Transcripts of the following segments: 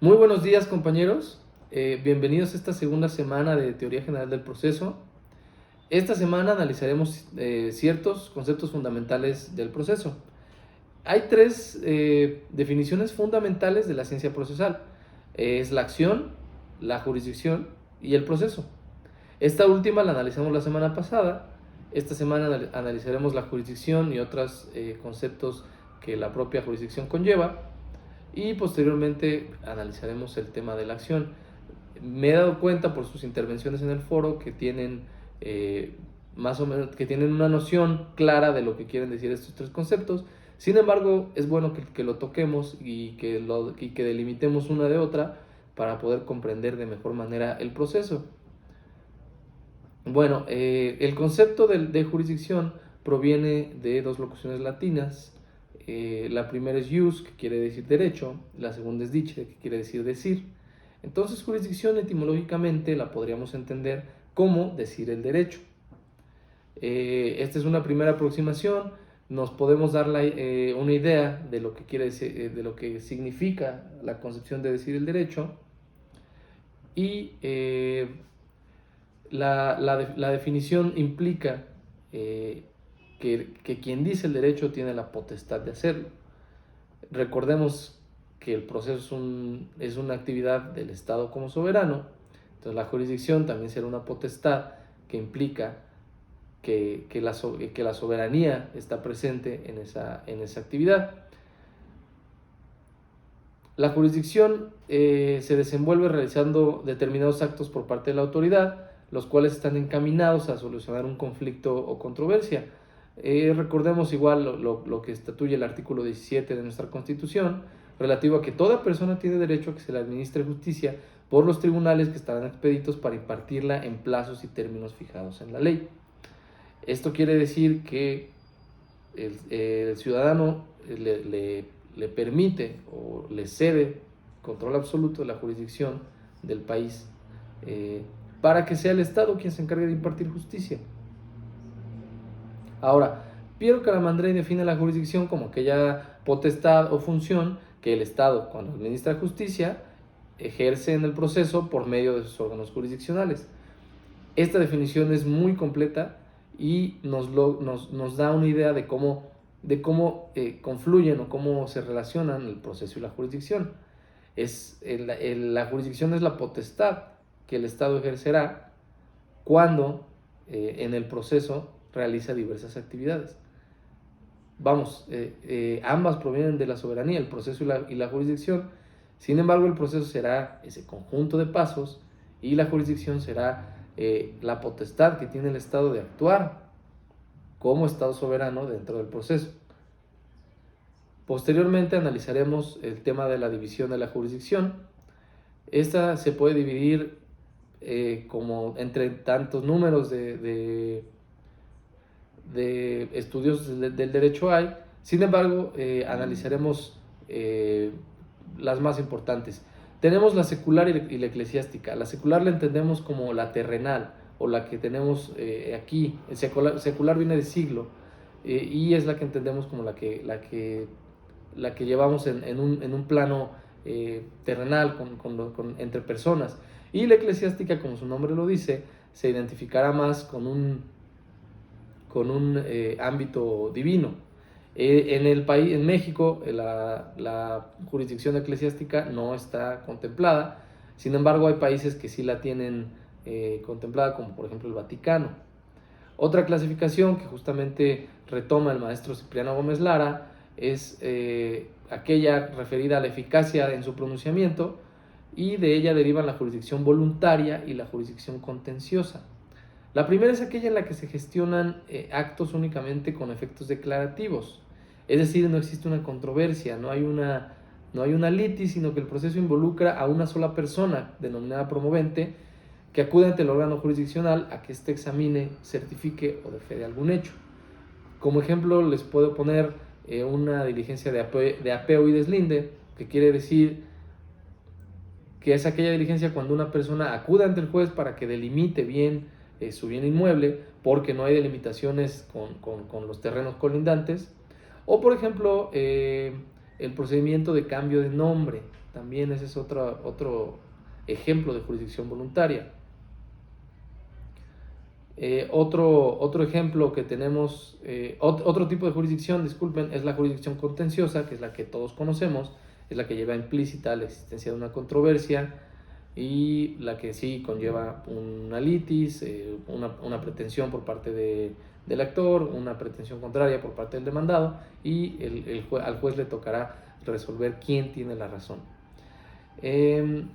Muy buenos días, compañeros. Bienvenidos a esta segunda semana de Teoría General del Proceso. Esta semana analizaremos ciertos conceptos fundamentales del proceso. Hay tres definiciones fundamentales de la ciencia procesal. Es la acción, la jurisdicción y el proceso. Esta última la analizamos la semana pasada. Esta semana analizaremos la jurisdicción y otros conceptos que la propia jurisdicción conlleva. Y posteriormente analizaremos el tema de la acción. Me he dado cuenta por sus intervenciones en el foro que tienen más o menos que tienen una noción clara de lo que quieren decir estos tres conceptos. Sin embargo, es bueno que lo toquemos y que delimitemos una de otra para poder comprender de mejor manera el proceso. Bueno, el concepto de jurisdicción proviene de dos locuciones latinas. La primera es jus, que quiere decir derecho, la segunda es dice, que quiere decir decir. Entonces, jurisdicción etimológicamente la podríamos entender como decir el derecho. Esta es una primera aproximación. Nos podemos dar una idea de lo que quiere decir, de lo que significa la concepción de decir el derecho. Y la definición implica que quien dice el derecho tiene la potestad de hacerlo. Recordemos que el proceso es una actividad del Estado como soberano, entonces la jurisdicción también será una potestad que implica que la soberanía está presente en esa actividad. La jurisdicción se desenvuelve realizando determinados actos por parte de la autoridad, los cuales están encaminados a solucionar un conflicto o controversia. Recordemos igual lo que estatuye el artículo 17 de nuestra Constitución, relativo a que toda persona tiene derecho a que se le administre justicia por los tribunales que estarán expeditos para impartirla en plazos y términos fijados en la ley. Esto quiere decir que el ciudadano le permite o le cede control absoluto de la jurisdicción del país para que sea el Estado quien se encargue de impartir justicia. Ahora, Piero Calamandrei define la jurisdicción como aquella potestad o función que el Estado, cuando administra justicia, ejerce en el proceso por medio de sus órganos jurisdiccionales. Esta definición es muy completa y nos da una idea de cómo confluyen o cómo se relacionan el proceso y la jurisdicción. La jurisdicción es la potestad que el Estado ejercerá cuando en el proceso realiza diversas actividades. Ambas provienen de la soberanía, el proceso y la jurisdicción. Sin embargo, el proceso será ese conjunto de pasos y la jurisdicción será la potestad que tiene el Estado de actuar como Estado soberano dentro del proceso. Posteriormente analizaremos el tema de la división de la jurisdicción. Esta se puede dividir como entre tantos números de estudios del derecho hay. Sin embargo, analizaremos las más importantes. Tenemos la secular y la eclesiástica. La secular la entendemos como la terrenal o la que tenemos aquí. El secular viene de siglo y es la que entendemos como la que llevamos en un plano terrenal entre personas. Y la eclesiástica, como su nombre lo dice, se identificará más con un ámbito divino. En México, la jurisdicción eclesiástica no está contemplada. Sin embargo, hay países que sí la tienen contemplada, como por ejemplo el Vaticano. Otra clasificación que justamente retoma el maestro Cipriano Gómez Lara es aquella referida a la eficacia en su pronunciamiento, y de ella derivan la jurisdicción voluntaria y la jurisdicción contenciosa. La primera es aquella en la que se gestionan actos únicamente con efectos declarativos, es decir, no existe una controversia, no hay una litis, sino que el proceso involucra a una sola persona, denominada promovente, que acude ante el órgano jurisdiccional a que éste examine, certifique o defere algún hecho. Como ejemplo, les puedo poner una diligencia de apeo y deslinde, que quiere decir que es aquella diligencia cuando una persona acude ante el juez para que delimite bien su bien inmueble, porque no hay delimitaciones con los terrenos colindantes. O por ejemplo, el procedimiento de cambio de nombre. También ese es otro ejemplo de jurisdicción voluntaria. Otro ejemplo que tenemos, otro tipo de jurisdicción, disculpen, es la jurisdicción contenciosa, que es la que todos conocemos, es la que lleva implícita la existencia de una controversia y la que sí conlleva una litis, una pretensión por parte del actor, una pretensión contraria por parte del demandado, y al juez le tocará resolver quién tiene la razón.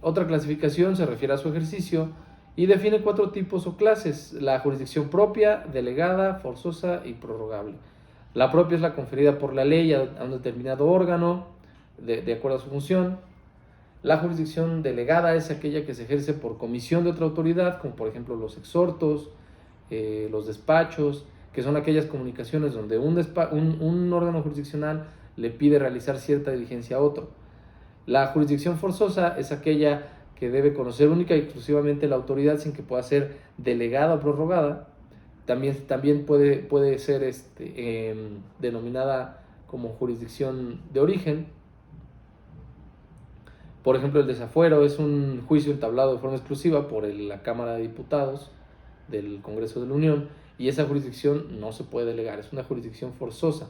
Otra clasificación se refiere a su ejercicio y define 4 tipos o clases: la jurisdicción propia, delegada, forzosa y prorrogable. La propia es la conferida por la ley a un determinado órgano de acuerdo a su función. La jurisdicción delegada es aquella que se ejerce por comisión de otra autoridad, como por ejemplo los exhortos, los despachos, que son aquellas comunicaciones donde un órgano jurisdiccional le pide realizar cierta diligencia a otro. La jurisdicción forzosa es aquella que debe conocer única y exclusivamente la autoridad sin que pueda ser delegada o prorrogada. También puede ser denominada como jurisdicción de origen. Por ejemplo, el desafuero es un juicio entablado de forma exclusiva por la Cámara de Diputados del Congreso de la Unión, y esa jurisdicción no se puede delegar, es una jurisdicción forzosa.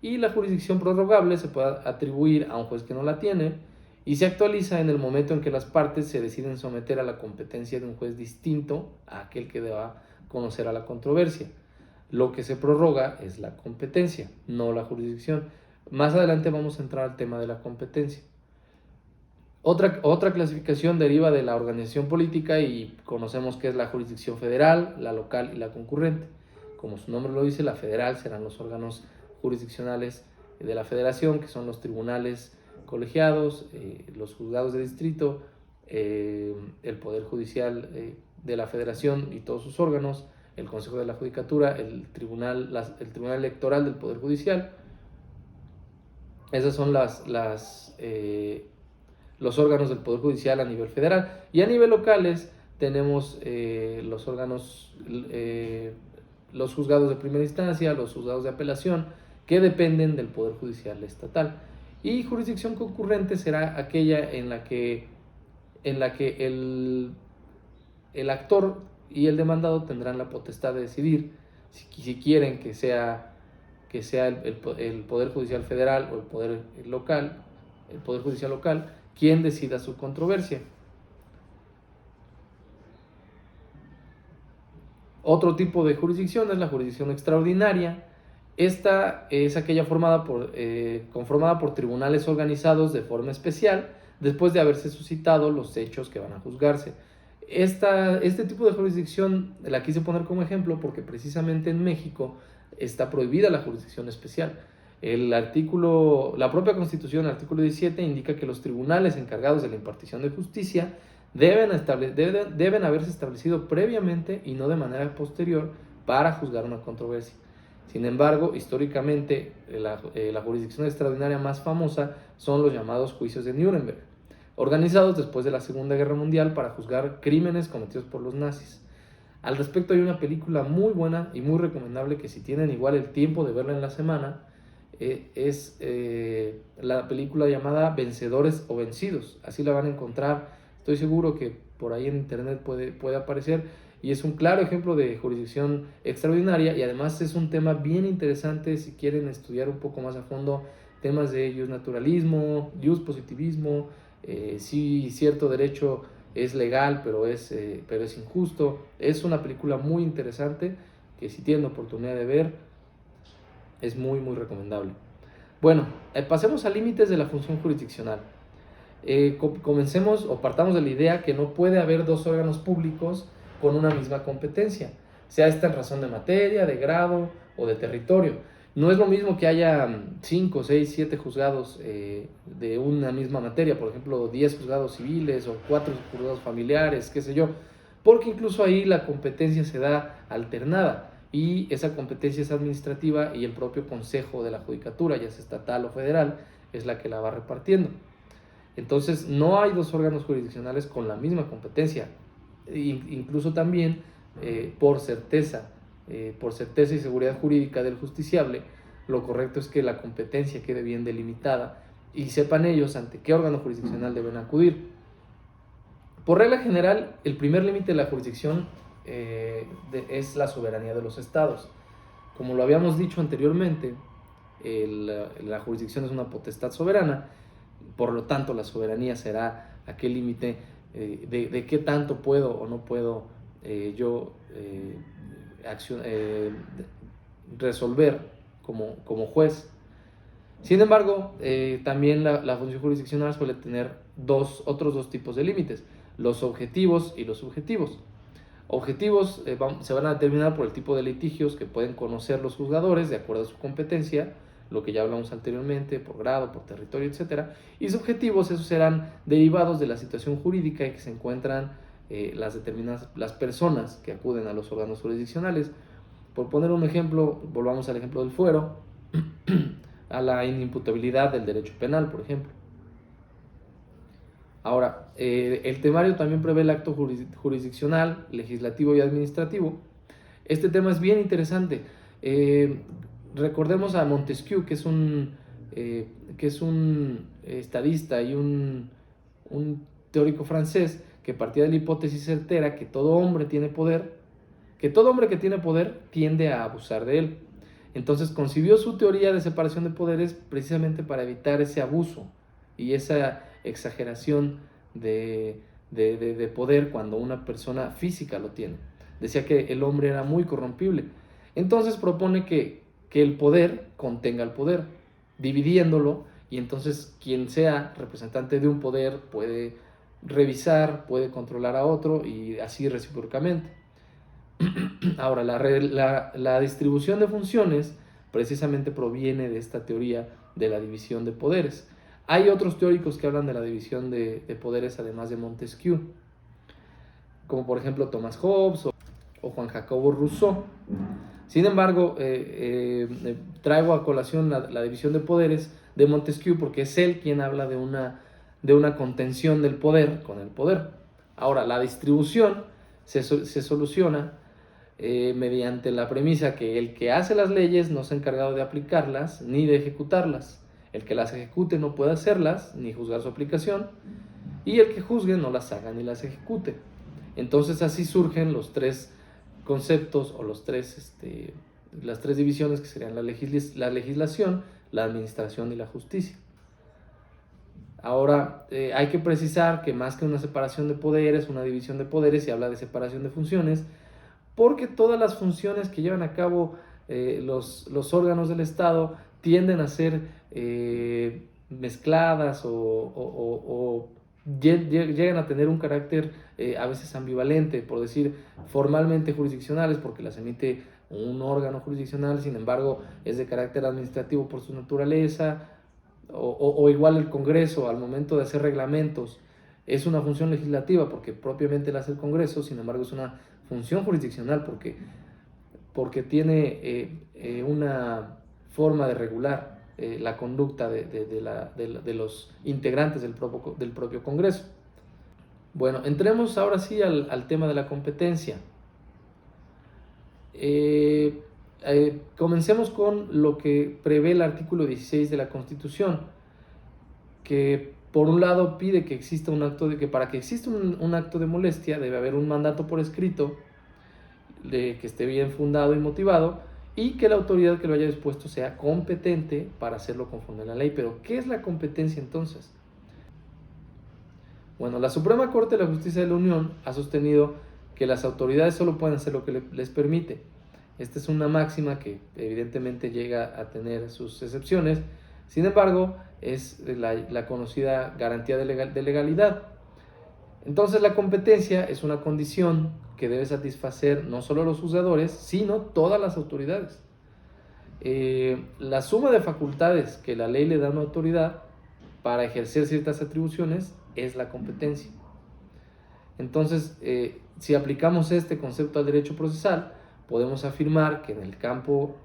Y la jurisdicción prorrogable se puede atribuir a un juez que no la tiene y se actualiza en el momento en que las partes se deciden someter a la competencia de un juez distinto a aquel que deba conocer a la controversia. Lo que se prorroga es la competencia, no la jurisdicción. Más adelante vamos a entrar al tema de la competencia. Otra clasificación deriva de la organización política y conocemos que es la jurisdicción federal, la local y la concurrente. Como su nombre lo dice, la federal serán los órganos jurisdiccionales de la federación, que son los tribunales colegiados, los juzgados de distrito, el Poder Judicial de la Federación y todos sus órganos, el Consejo de la Judicatura, el Tribunal Electoral del Poder Judicial. Esas son los órganos del Poder Judicial a nivel federal. Y a nivel locales tenemos los órganos, los juzgados de primera instancia, los juzgados de apelación, que dependen del Poder Judicial estatal. Y jurisdicción concurrente será aquella en la que el actor y el demandado tendrán la potestad de decidir si quieren que sea el Poder Judicial Federal o el Poder Judicial local quien decida su controversia. Otro tipo de jurisdicción es la jurisdicción extraordinaria. Esta es aquella conformada por tribunales organizados de forma especial después de haberse suscitado los hechos que van a juzgarse. Este tipo de jurisdicción la quise poner como ejemplo porque precisamente en México está prohibida la jurisdicción especial. La propia Constitución, el artículo 17, indica que los tribunales encargados de la impartición de justicia deben haberse establecido previamente y no de manera posterior para juzgar una controversia. Sin embargo, históricamente, la jurisdicción extraordinaria más famosa son los llamados juicios de Nuremberg, organizados después de la Segunda Guerra Mundial para juzgar crímenes cometidos por los nazis. Al respecto hay una película muy buena y muy recomendable que, si tienen igual el tiempo de verla en la semana, es la película llamada Vencedores o Vencidos. Así la van a encontrar, estoy seguro que por ahí en internet puede aparecer, y es un claro ejemplo de jurisdicción extraordinaria, y además es un tema bien interesante si quieren estudiar un poco más a fondo temas de justnaturalismo, positivismo, si cierto derecho es legal pero es injusto. Es una película muy interesante que, si tienen oportunidad de ver, es muy muy recomendable. Bueno, pasemos a límites de la función jurisdiccional. Comencemos o partamos de la idea que no puede haber dos órganos públicos con una misma competencia, sea esta en razón de materia, de grado o de territorio. No es lo mismo que haya 5, 6, 7 juzgados de una misma materia, por ejemplo 10 juzgados civiles o 4 juzgados familiares, qué sé yo, porque incluso ahí la competencia se da alternada y esa competencia es administrativa, y el propio Consejo de la Judicatura, ya sea estatal o federal, es la que la va repartiendo. Entonces no hay dos órganos jurisdiccionales con la misma competencia. Incluso también por certeza y seguridad jurídica del justiciable, lo correcto es que la competencia quede bien delimitada y sepan ellos ante qué órgano jurisdiccional deben acudir. Por regla general, el primer límite de la jurisdicción es la soberanía de los estados. Como lo habíamos dicho anteriormente, la jurisdicción es una potestad soberana, por lo tanto la soberanía será aquel límite de qué tanto puedo o no puedo yo resolver como juez. Sin embargo, también la función jurisdiccional suele tener otros dos tipos de límites: los objetivos y los subjetivos. Objetivos se van a determinar por el tipo de litigios que pueden conocer los juzgadores de acuerdo a su competencia, lo que ya hablamos anteriormente, por grado, por territorio, etc. Y subjetivos, esos serán derivados de la situación jurídica en que se encuentran las personas que acuden a los órganos jurisdiccionales. Por poner un ejemplo, volvamos al ejemplo del fuero, a la inimputabilidad del derecho penal, por ejemplo. Ahora, el temario también prevé el acto jurisdiccional, legislativo y administrativo. Este tema es bien interesante. Recordemos a Montesquieu, que es un estadista y un teórico francés que partía de la hipótesis certera que todo hombre tiene poder, que todo hombre que tiene poder tiende a abusar de él. Entonces concibió su teoría de separación de poderes precisamente para evitar ese abuso y esa exageración de poder cuando una persona física lo tiene. Decía que el hombre era muy corrompible. Entonces propone que el poder contenga el poder, dividiéndolo, y entonces quien sea representante de un poder puede revisar, puede controlar a otro y así recíprocamente. Ahora, la distribución de funciones precisamente proviene de esta teoría de la división de poderes. Hay otros teóricos que hablan de la división de poderes además de Montesquieu, como por ejemplo Thomas Hobbes o Juan Jacobo Rousseau. Sin embargo, traigo a colación la división de poderes de Montesquieu porque es él quien habla de una contención del poder con el poder. Ahora, la distribución se soluciona mediante la premisa que el que hace las leyes no se ha encargado de aplicarlas ni de ejecutarlas. El que las ejecute no puede hacerlas ni juzgar su aplicación, y el que juzgue no las haga ni las ejecute. Entonces así surgen los tres conceptos o las tres divisiones que serían la legislación, la administración y la justicia. Ahora, hay que precisar que más que una separación de poderes, una división de poderes, se habla de separación de funciones, porque todas las funciones que llevan a cabo los órganos del Estado tienden a ser mezcladas o llegan a tener un carácter a veces ambivalente, por decir formalmente jurisdiccionales, porque las emite un órgano jurisdiccional, sin embargo es de carácter administrativo por su naturaleza, o igual el Congreso al momento de hacer reglamentos es una función legislativa porque propiamente la hace el Congreso, sin embargo es una función jurisdiccional porque tiene una forma de regular la conducta de los integrantes del propio Congreso. Bueno, entremos ahora sí al tema de la competencia. Comencemos con lo que prevé el artículo 16 de la Constitución, que por un lado pide que exista que para que exista un acto de molestia debe haber un mandato por escrito que esté bien fundado y motivado, y que la autoridad que lo haya dispuesto sea competente para hacerlo conforme a la ley. Pero, ¿qué es la competencia entonces? Bueno, la Suprema Corte de la Justicia de la Unión ha sostenido que las autoridades solo pueden hacer lo que les permite. Esta es una máxima que evidentemente llega a tener sus excepciones. Sin embargo, es la conocida garantía de legalidad. Entonces, la competencia es una condición que debe satisfacer no solo los juzgadores, sino todas las autoridades. La suma de facultades que la ley le da a una autoridad para ejercer ciertas atribuciones es la competencia. Entonces, si aplicamos este concepto al derecho procesal, podemos afirmar que en el campo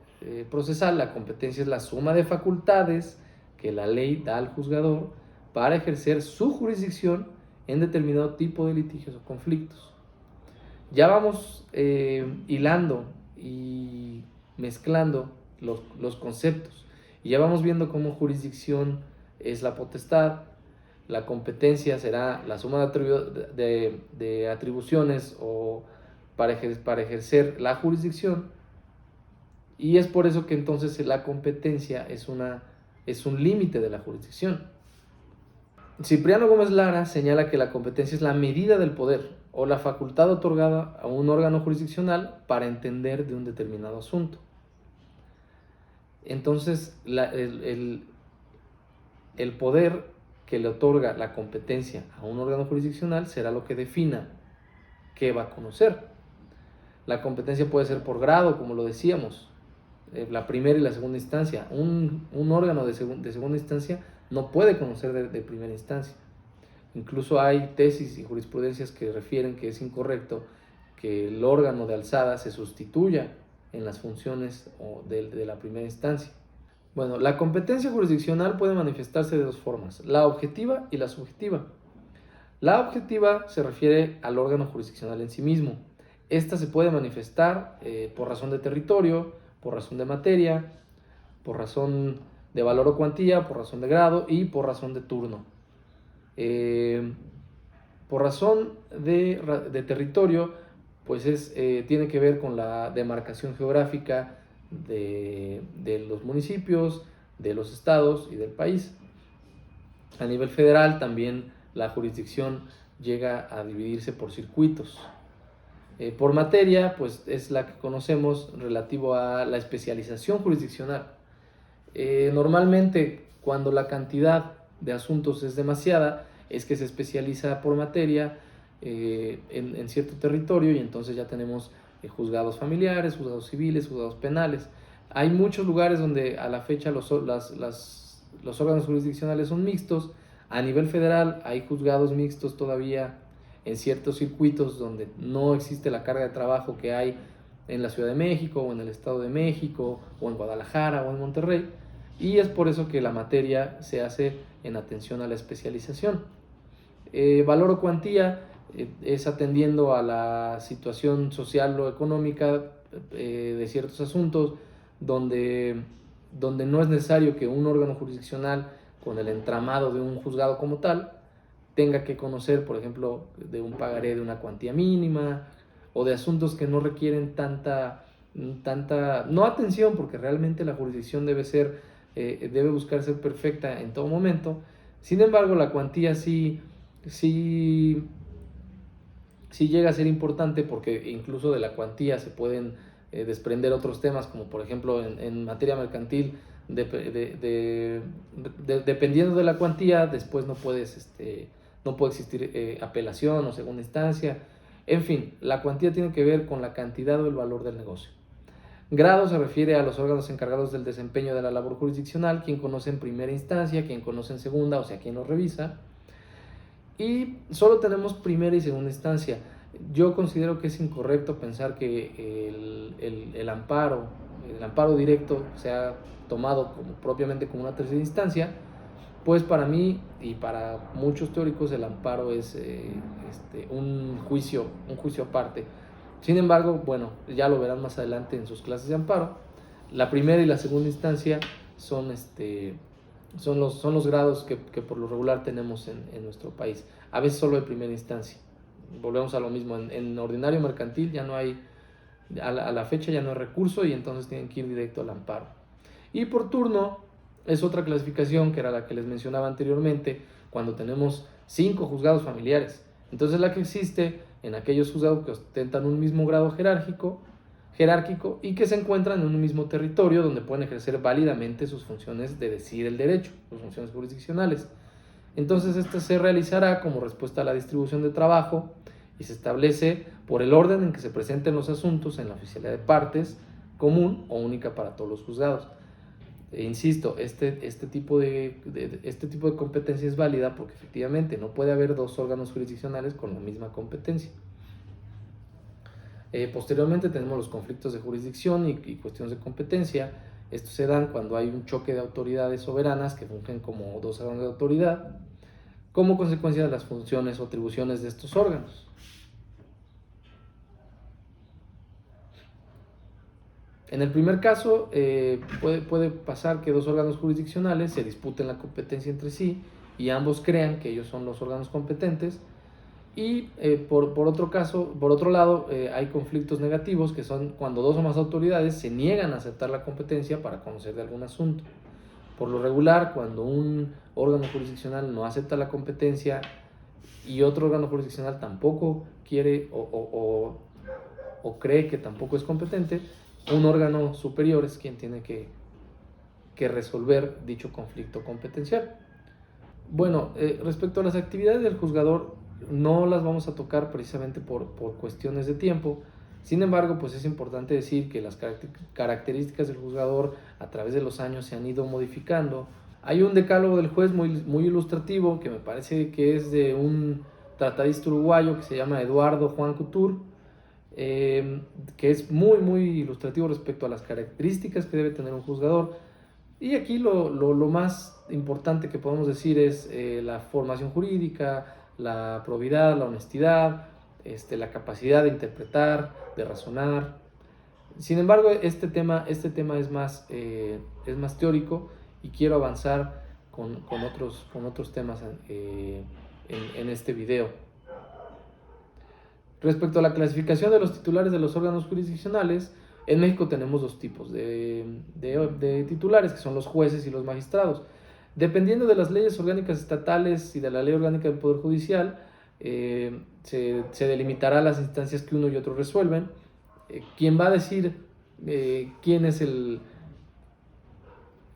procesal la competencia es la suma de facultades que la ley da al juzgador para ejercer su jurisdicción en determinado tipo de litigios o conflictos. Ya vamos hilando y mezclando los conceptos, y ya vamos viendo cómo jurisdicción es la potestad, la competencia será la suma de atribuciones o para ejercer la jurisdicción, y es por eso que entonces la competencia es un límite de la jurisdicción. Cipriano Gómez Lara señala que la competencia es la medida del poder o la facultad otorgada a un órgano jurisdiccional para entender de un determinado asunto. Entonces, el poder que le otorga la competencia a un órgano jurisdiccional será lo que defina qué va a conocer. La competencia puede ser por grado, como lo decíamos, la primera y la segunda instancia. Un órgano de segunda instancia no puede conocer de primera instancia. Incluso hay tesis y jurisprudencias que refieren que es incorrecto que el órgano de alzada se sustituya en las funciones de la primera instancia. Bueno, la competencia jurisdiccional puede manifestarse de dos formas, la objetiva y la subjetiva. La objetiva se refiere al órgano jurisdiccional en sí mismo. Esta se puede manifestar por razón de territorio, por razón de materia, por razón de valor o cuantía, por razón de grado y por razón de turno. Por razón de territorio, pues tiene que ver con la demarcación geográfica de los municipios, de los estados y del país. A nivel federal también la jurisdicción llega a dividirse por circuitos. Por materia, pues es la que conocemos relativo a la especialización jurisdiccional. Normalmente, cuando la cantidad de asuntos es demasiada, es que se especializa por materia en cierto territorio, y entonces ya tenemos juzgados familiares, juzgados civiles, juzgados penales. Hay muchos lugares donde a la fecha los órganos jurisdiccionales son mixtos. A nivel federal hay juzgados mixtos todavía en ciertos circuitos donde no existe la carga de trabajo que hay en la Ciudad de México o en el Estado de México o en Guadalajara o en Monterrey, y es por eso que la materia se hace en atención a la especialización. Valor o cuantía es atendiendo a la situación social o económica de ciertos asuntos donde no es necesario que un órgano jurisdiccional con el entramado de un juzgado como tal tenga que conocer, por ejemplo, de un pagaré de una cuantía mínima o de asuntos que no requieren tanta no atención, porque realmente la jurisdicción debe buscar ser perfecta en todo momento. Sin embargo, la cuantía sí llega a ser importante, porque incluso de la cuantía se pueden desprender otros temas, como por ejemplo en materia mercantil, dependiendo de la cuantía, después no puede existir apelación o segunda instancia. En fin, la cuantía tiene que ver con la cantidad o el valor del negocio. Grado se refiere a los órganos encargados del desempeño de la labor jurisdiccional, quien conoce en primera instancia, quien conoce en segunda, o sea, quien lo revisa. Y solo tenemos primera y segunda instancia. Yo considero que es incorrecto pensar que el amparo directo sea tomado propiamente como una tercera instancia, pues para mí y para muchos teóricos el amparo es un juicio aparte. Sin embargo, bueno, ya lo verán más adelante en sus clases de amparo. La primera y la segunda instancia son los grados que por lo regular tenemos en nuestro país. A veces solo de primera instancia. Volvemos a lo mismo. En ordinario mercantil ya no hay, a la fecha ya no hay recurso, y entonces tienen que ir directo al amparo. Y por turno es otra clasificación, que era la que les mencionaba anteriormente, cuando tenemos 5 juzgados familiares. Entonces la que existe en aquellos juzgados que ostentan un mismo grado jerárquico y que se encuentran en un mismo territorio donde pueden ejercer válidamente sus funciones de decidir el derecho, sus funciones jurisdiccionales. Entonces esta se realizará como respuesta a la distribución de trabajo y se establece por el orden en que se presenten los asuntos en la oficialidad de partes, común o única para todos los juzgados. Insisto, este tipo de competencia es válida porque efectivamente no puede haber 2 órganos jurisdiccionales con la misma competencia. Posteriormente tenemos los conflictos de jurisdicción y cuestiones de competencia. Estos se dan cuando hay un choque de autoridades soberanas que fungen como 2 órganos de autoridad, como consecuencia de las funciones o atribuciones de estos órganos. En el primer caso, puede pasar que dos órganos jurisdiccionales se disputen la competencia entre sí y ambos crean que ellos son los órganos competentes. Y por otro lado, hay conflictos negativos, que son cuando dos o más autoridades se niegan a aceptar la competencia para conocer de algún asunto. Por lo regular, cuando un órgano jurisdiccional no acepta la competencia y otro órgano jurisdiccional tampoco quiere o cree que tampoco es competente, un órgano superior es quien tiene que resolver dicho conflicto competencial. Bueno, respecto a las actividades del juzgador, no las vamos a tocar precisamente por cuestiones de tiempo. Sin embargo, pues es importante decir que las características del juzgador a través de los años se han ido modificando. Hay un decálogo del juez muy ilustrativo, que me parece que es de un tratadista uruguayo que se llama Eduardo Juan Couture, que es muy ilustrativo respecto a las características que debe tener un juzgador. Y aquí lo más importante que podemos decir es la formación jurídica, la probidad, la honestidad, la capacidad de interpretar, de razonar. Sin embargo, este tema es más teórico, y quiero avanzar con otros temas en este video. Respecto a la clasificación de los titulares de los órganos jurisdiccionales, en México tenemos dos tipos de titulares, que son los jueces y los magistrados. Dependiendo de las leyes orgánicas estatales y de la ley orgánica del Poder Judicial, se delimitará las instancias que uno y otro resuelven. ¿Quién va a decir quién es el...?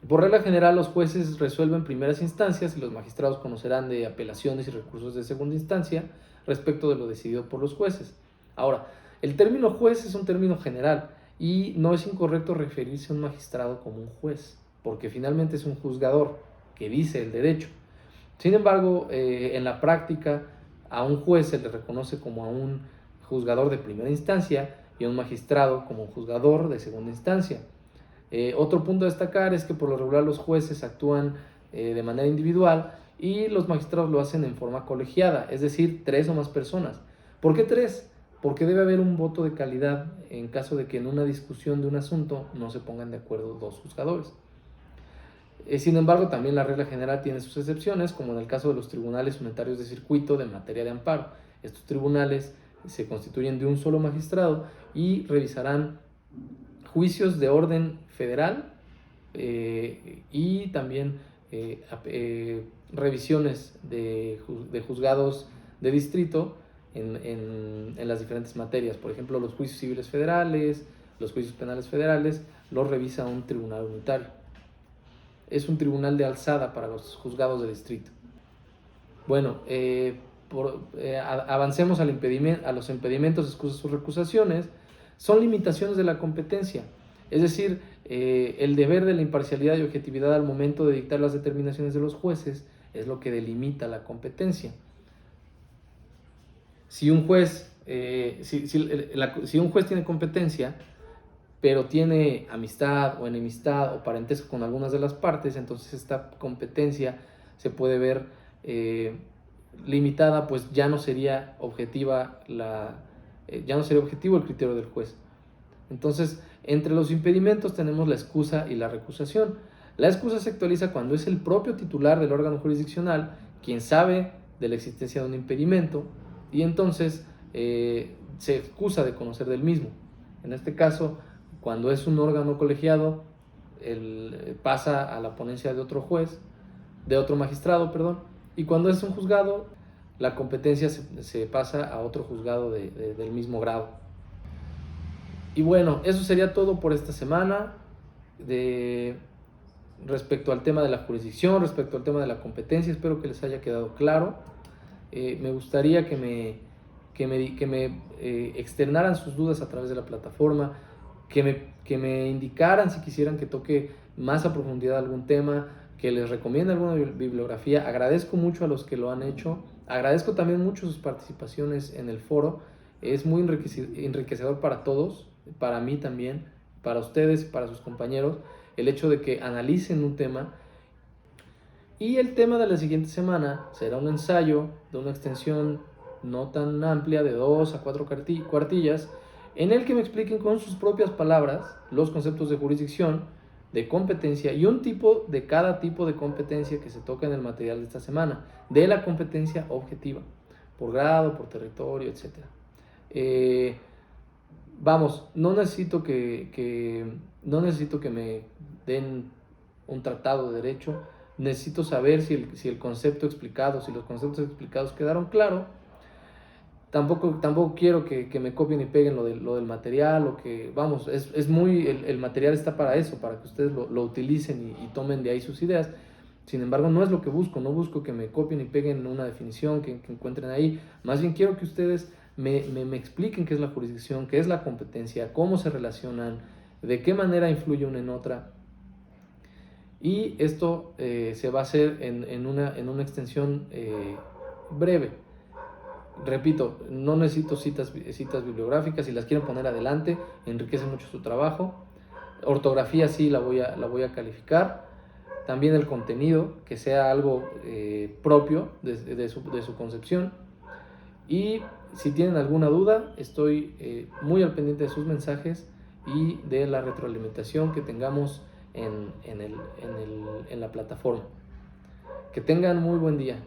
Por regla general, los jueces resuelven primeras instancias y los magistrados conocerán de apelaciones y recursos de segunda instancia respecto de lo decidido por los jueces. Ahora, el término juez es un término general y no es incorrecto referirse a un magistrado como un juez, porque finalmente es un juzgador que dice el derecho. Sin embargo, en la práctica, a un juez se le reconoce como a un juzgador de primera instancia y a un magistrado como un juzgador de segunda instancia. Otro punto a destacar es que por lo regular los jueces actúan de manera individual y los magistrados lo hacen en forma colegiada, es decir, 3 o más personas. ¿Por qué 3? Porque debe haber un voto de calidad en caso de que en una discusión de un asunto no se pongan de acuerdo 2 juzgadores. Sin embargo, también la regla general tiene sus excepciones, como en el caso de los tribunales unitarios de circuito de materia de amparo. Estos tribunales se constituyen de un solo magistrado y revisarán juicios de orden federal y también revisiones de juzgados de distrito en las diferentes materias. Por ejemplo, los juicios civiles federales, los juicios penales federales, los revisa un tribunal unitario. Es un tribunal de alzada para los juzgados de distrito. Bueno, avancemos a los impedimentos, excusas o recusaciones. Son limitaciones de la competencia, es decir, el deber de la imparcialidad y objetividad al momento de dictar las determinaciones de los jueces es lo que delimita la competencia. Si un juez tiene competencia, pero tiene amistad o enemistad o parentesco con algunas de las partes, entonces esta competencia se puede ver limitada, pues ya no sería objetivo el criterio del juez. Entonces, entre los impedimentos tenemos la excusa y la recusación. La excusa se actualiza cuando es el propio titular del órgano jurisdiccional quien sabe de la existencia de un impedimento y entonces se excusa de conocer del mismo. En este caso, cuando es un órgano colegiado, pasa a la ponencia de otro magistrado, y cuando es un juzgado, la competencia se pasa a otro juzgado del mismo grado. Y bueno, eso sería todo por esta semana respecto al tema de la jurisdicción, respecto al tema de la competencia. Espero que les haya quedado claro. Me gustaría que me externaran sus dudas a través de la plataforma, que me indicaran si quisieran que toque más a profundidad algún tema, que les recomiende alguna bibliografía. Agradezco mucho a los que lo han hecho. Agradezco también mucho sus participaciones en el foro. Es muy enriquecedor para todos, para mí también, para ustedes, para sus compañeros, el hecho de que analicen un tema. Y el tema de la siguiente semana será un ensayo de una extensión no tan amplia, de 2 a 4 cuartillas, en el que me expliquen con sus propias palabras los conceptos de jurisdicción, de competencia y un tipo de cada tipo de competencia que se toca en el material de esta semana, de la competencia objetiva, por grado, por territorio, etc. Vamos, no necesito no necesito que me den un tratado de derecho, necesito saber si el concepto explicado, si los conceptos explicados quedaron claros. Tampoco quiero que me copien y peguen lo del material, o que, vamos, el material está para eso, para que ustedes lo utilicen y tomen de ahí sus ideas. Sin embargo, no es lo que busco, no busco que me copien y peguen una definición que encuentren ahí. Más bien quiero que ustedes me expliquen qué es la jurisdicción, qué es la competencia, cómo se relacionan, de qué manera influye una en otra. Y esto se va a hacer en una extensión breve. Repito, no necesito citas bibliográficas. Si las quieren poner adelante, enriquece mucho su trabajo. Ortografía sí la voy a calificar. También el contenido, que sea algo propio de su concepción. Y si tienen alguna duda, estoy muy al pendiente de sus mensajes y de la retroalimentación que tengamos en la plataforma. Que tengan muy buen día.